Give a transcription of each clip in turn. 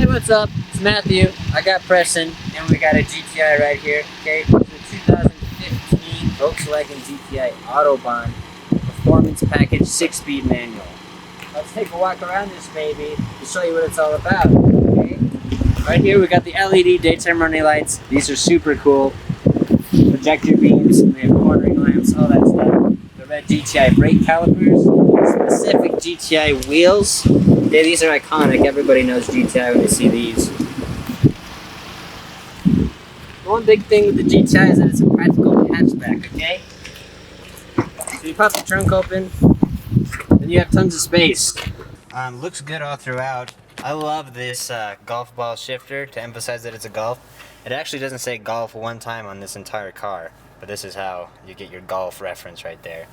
Hey, what's up? It's Matthew. I got Preston, and we got a GTI right here. Okay, it's a 2015 Volkswagen GTI Autobahn Performance Package 6-speed manual. Let's take a walk around this baby to show you what it's all about. Okay, right here we got the LED daytime running lights. These are super cool. Projector beams. We have cornering lamps, all that stuff. The red GTI brake calipers. Specific GTI wheels. Yeah, these are iconic. Everybody knows GTI when they see these. One big thing with the GTI is that it's a practical hatchback, okay? So you pop the trunk open, and you have tons of space. Looks good all throughout. I love this golf ball shifter to emphasize that it's a golf. It actually doesn't say golf one time on this entire car, but this is how you get your golf reference right there.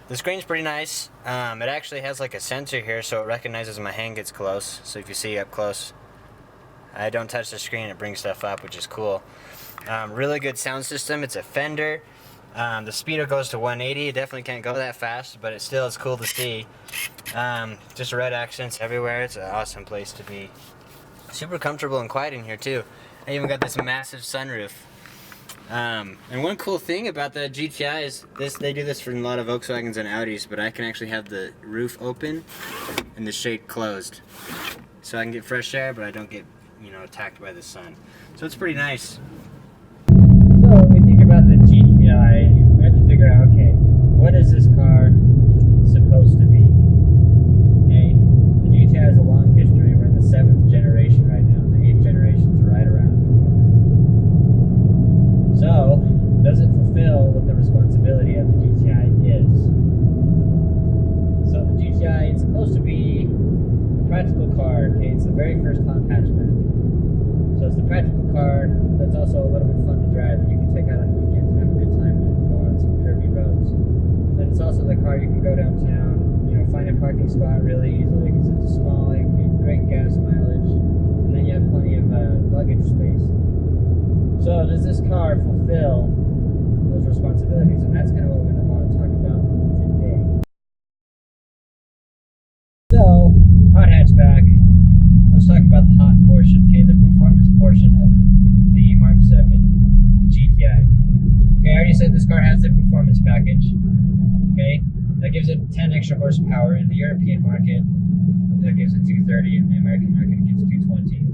The screen's pretty nice. It actually has like a sensor here, so it recognizes my hand gets close. So if you see up close, I don't touch the screen, it brings stuff up, which is cool. Really good sound system. It's a Fender. The speedo goes to 180. It definitely can't go that fast, but it still is cool to see. Just red accents everywhere. It's an awesome place to be. Super comfortable and quiet in here too. I even got this massive sunroof. And one cool thing about the GTI is they do this for a lot of Volkswagens and Audis, but I can actually have the roof open and the shade closed. So I can get fresh air, but I don't get, attacked by the sun. So it's pretty nice. So when we think about the GTI, we have to figure out, okay, what is this car supposed to be? Okay, the GTI has a long history. We're in the 7th generation right now, and the 8th generation is right around the corner. So, does it fulfill what the responsibility of the GTI is? So the GTI is supposed to be a practical car, okay? It's the very first hot hatchback. So it's the practical car that's also a little bit fun to drive that you can take out on weekends and have a good time with, go on some curvy roads. Then it's also the car you can go downtown, find a parking spot really easily because it's small, you get great gas mileage, and then you have plenty of luggage space. So does this car fulfill those responsibilities? And that's kind of what we're going to want to talk about today. So, hot hatchback. Let's talk about the hot portion, okay? The performance portion of the Mark 7 GTI. Okay, I already said this car has the performance package. Okay, that gives it 10 extra horsepower. In the European market, that gives it 230. In the American market, it gives 220.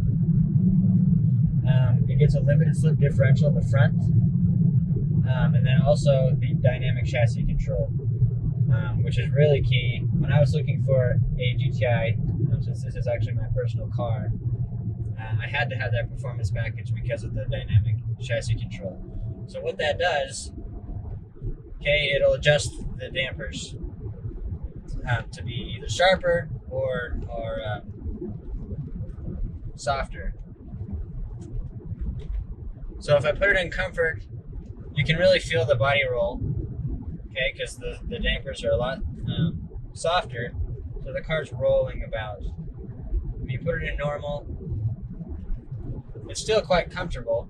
It gets a limited slip differential in the front, and then also the dynamic chassis control, which is really key. When I was looking for a GTI, since this is actually my personal car, I had to have that performance package because of the dynamic chassis control. So what that does, okay, it'll adjust the dampers to be either sharper or softer. So if I put it in comfort, you can really feel the body roll, okay, because the dampers are a lot softer, so the car's rolling about. If you put it in normal, it's still quite comfortable,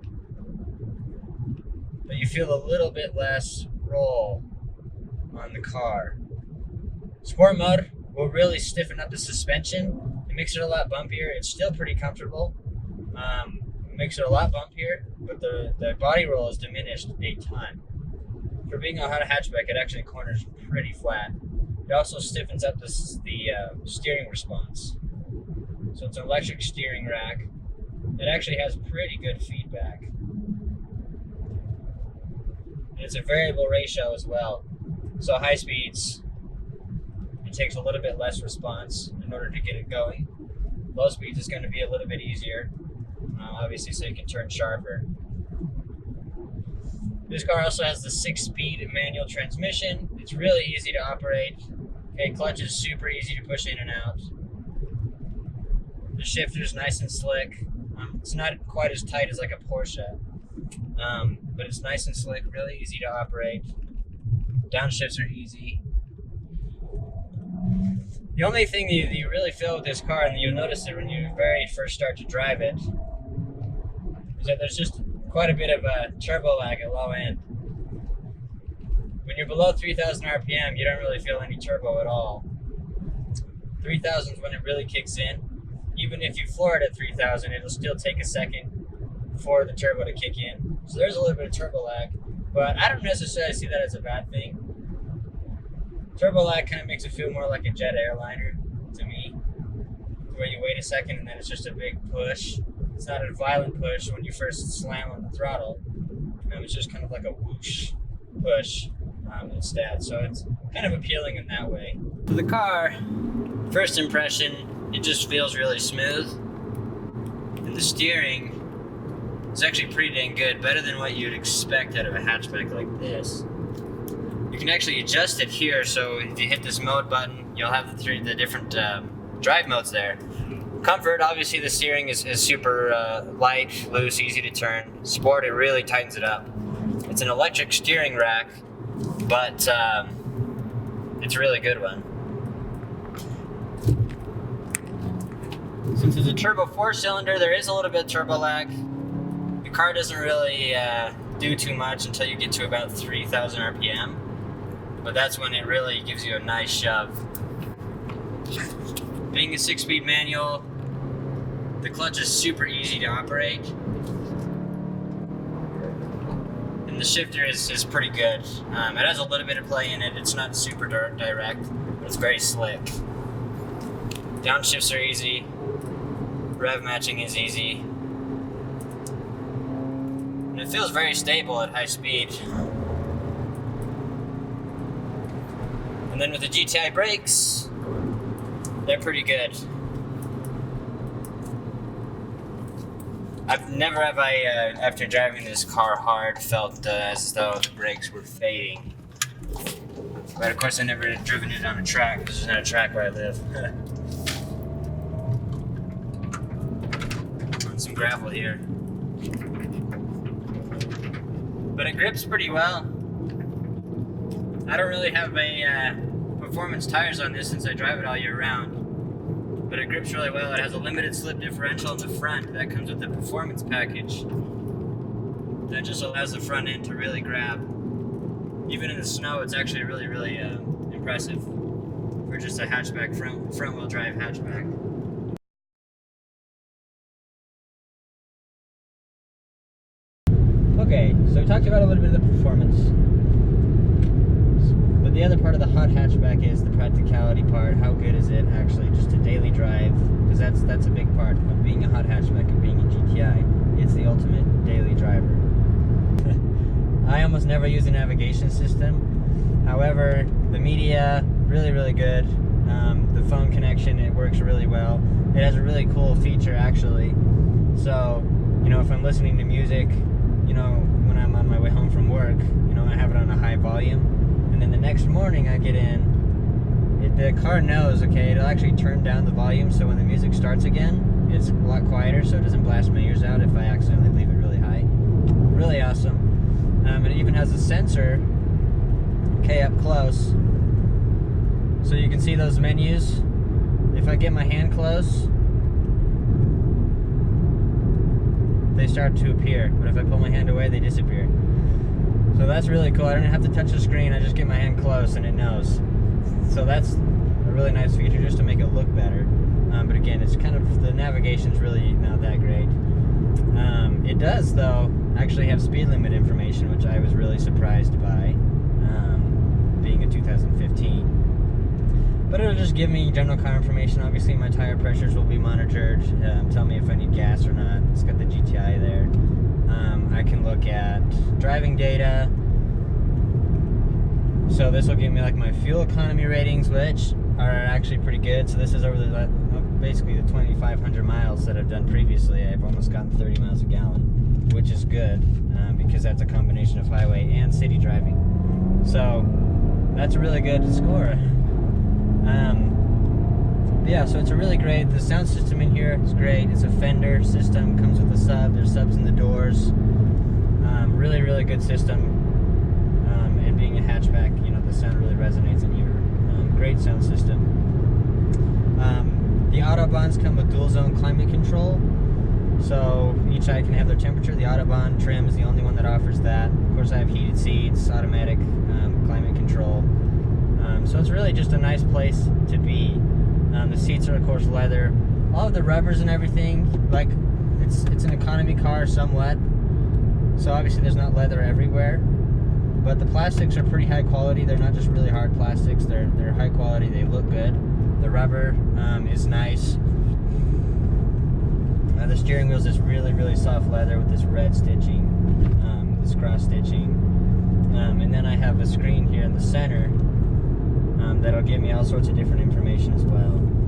but you feel a little bit less roll on the car. Sport mode will really stiffen up the suspension. It makes it a lot bumpier. It's still pretty comfortable. Makes it a lot bumpier, but the body roll is diminished a ton. For being a hot hatchback, it actually corners pretty flat. It also stiffens up the steering response. So it's an electric steering rack. It actually has pretty good feedback. And it's a variable ratio as well. So high speeds, it takes a little bit less response in order to get it going. Low speeds is going to be a little bit easier. Obviously, so you can turn sharper. This car also has the 6-speed manual transmission. It's really easy to operate. Okay, clutch is super easy to push in and out. The shifter's nice and slick. It's not quite as tight as like a Porsche, but it's nice and slick, really easy to operate. Downshifts are easy. The only thing that you really feel with this car, and you'll notice it when you very first start to drive it, is that there's just quite a bit of a turbo lag at low end. When you're below 3,000 RPM, you don't really feel any turbo at all. 3,000 is when it really kicks in. even if you floor it at 3,000, it'll still take a second for the turbo to kick in. So there's a little bit of turbo lag, but I don't necessarily see that as a bad thing. Turbo lag kind of makes it feel more like a jet airliner to me, where you wait a second and then it's just a big push. It's not a violent push when you first slam on the throttle. It's just kind of like a whoosh push instead. So it's kind of appealing in that way. For the car, first impression, it just feels really smooth. And the steering is actually pretty dang good, better than what you'd expect out of a hatchback like this. You can actually adjust it here, so if you hit this mode button, you'll have the different drive modes there. Comfort, obviously the steering is super light, loose, easy to turn. Sport, it really tightens it up. It's an electric steering rack, but it's a really good one. Since it's a turbo 4-cylinder, there is a little bit of turbo lag. The car doesn't really do too much until you get to about 3,000 RPM, but that's when it really gives you a nice shove. Being a 6-speed manual, the clutch is super easy to operate. And the shifter is pretty good. It has a little bit of play in it. It's not super direct, but it's very slick. Downshifts are easy. Rev matching is easy. And it feels very stable at high speed. And then with the GTI brakes, they're pretty good. I've never have I, after driving this car hard, felt as though the brakes were fading. But of course I never driven it on a track, because there's not a track where I live. On some gravel here. But it grips pretty well. I don't really have a performance tires on this since I drive it all year round. But it grips really well. It has a limited slip differential in the front that comes with the performance package. That just allows the front end to really grab. Even in the snow, it's actually really, really impressive for just a hatchback, front-wheel drive hatchback. Okay, so we talked about a little bit of the performance. But the other part of the hot hatchback is the practicality part. How good is it actually just to daily drive? Because that's a big part of being a hot hatchback and being a GTI. It's the ultimate daily driver. I almost never use a navigation system. However, the media, really, really good. The phone connection, it works really well. It has a really cool feature actually. So, you know, if I'm listening to music, you know, when I'm on my way home from work, you know, I have it on a high volume. And then the next morning I get in, the car knows, okay, it'll actually turn down the volume so when the music starts again, it's a lot quieter so it doesn't blast my ears out if I accidentally leave it really high. Really awesome. It even has a sensor, okay, up close, so you can see those menus. If I get my hand close, they start to appear, but if I pull my hand away, they disappear. So that's really cool. I don't have to touch the screen, I just get my hand close and it knows. So that's a really nice feature just to make it look better. But again, it's kind of, the navigation's really not that great. It does, though, actually have speed limit information, which I was really surprised by, being a 2015. But it'll just give me general car information. Obviously, my tire pressures will be monitored, tell me if I need gas or not. It's got the GTI there. I can look at driving data. So this will give me like my fuel economy ratings, which are actually pretty good. So this is over basically the 2,500 miles that I've done previously. I've almost gotten 30 miles a gallon, which is good because that's a combination of highway and city driving. So that's a really good score. Yeah, so it's a really great, the sound system in here is great. It's a Fender system, comes with a sub, there's subs in the doors. Really, really good system. And being a hatchback, you know, the sound really resonates in here. Great sound system. The autobahns come with dual zone climate control. So each eye can have their temperature. The autobahn trim is the only one that offers that. Of course, I have heated seats, automatic climate control. So it's really just a nice place to be. The seats are, of course, leather. all of the rubbers and everything, like it's an economy car somewhat, so obviously there's not leather everywhere, but the plastics are pretty high quality. They're not just really hard plastics, they're high quality, they look good. The rubber is nice. The steering wheel is this really soft leather with this red stitching, this cross stitching, and then I have a screen here in the center that'll give me all sorts of different information as well.